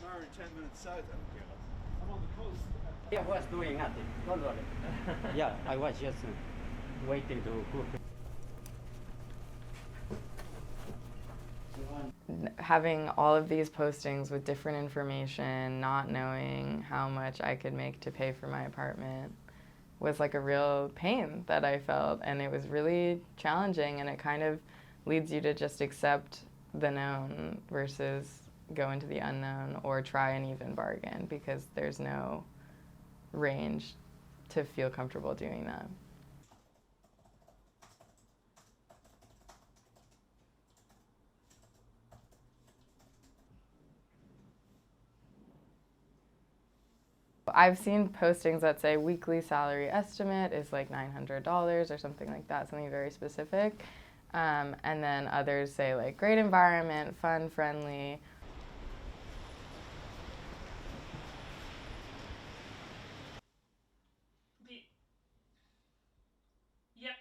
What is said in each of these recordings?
hour and 10 minutes south. I'm on the coast. I was doing nothing. Don't worry. Yeah, I was just waiting to cook. Having all of these postings with different information, not knowing how much I could make to pay for my apartment was like a real pain that I felt, and it was really challenging, and it kind of leads you to just accept the known versus go into the unknown or try an even bargain, because there's no range to feel comfortable doing that. I've seen postings that say weekly salary estimate is like $900 or something like that, something very specific. And then others say like great environment, fun, friendly. Yep.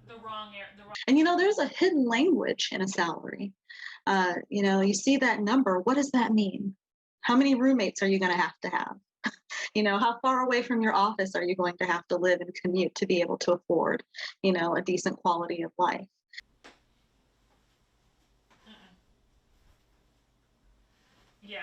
The wrong. And there's a hidden language in a salary. You see that number. What does that mean? How many roommates are you going to have? How far away from your office are you going to have to live and commute to be able to afford, a decent quality of life? Yeah.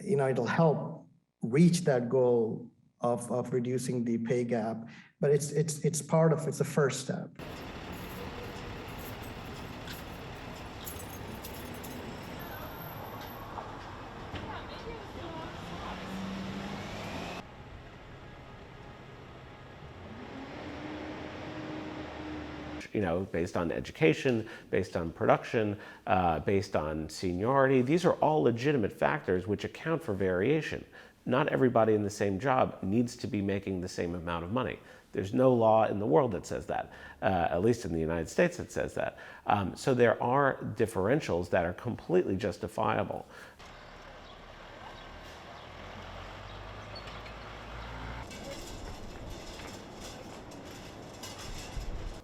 It'll help reach that goal of reducing the pay gap, but it's a first step. Based on education, based on production, based on seniority. These are all legitimate factors which account for variation. Not everybody in the same job needs to be making the same amount of money. There's no law in the world that says that, at least in the United States that says that. So there are differentials that are completely justifiable.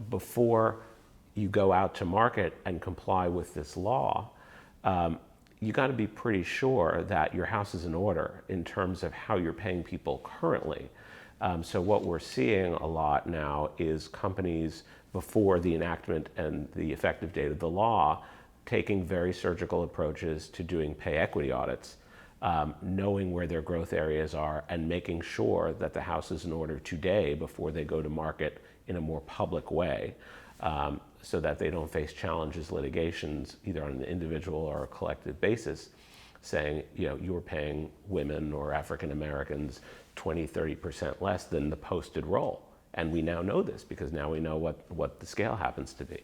Before you go out to market and comply with this law, you got to be pretty sure that your house is in order in terms of how you're paying people currently. So what we're seeing a lot now is companies, before the enactment and the effective date of the law, taking very surgical approaches to doing pay equity audits, knowing where their growth areas are and making sure that the house is in order today before they go to market in a more public way, so that they don't face challenges, litigations, either on an individual or a collective basis, saying, you're paying women or African Americans 20, 30% less than the posted role. And we now know this because now we know what the scale happens to be.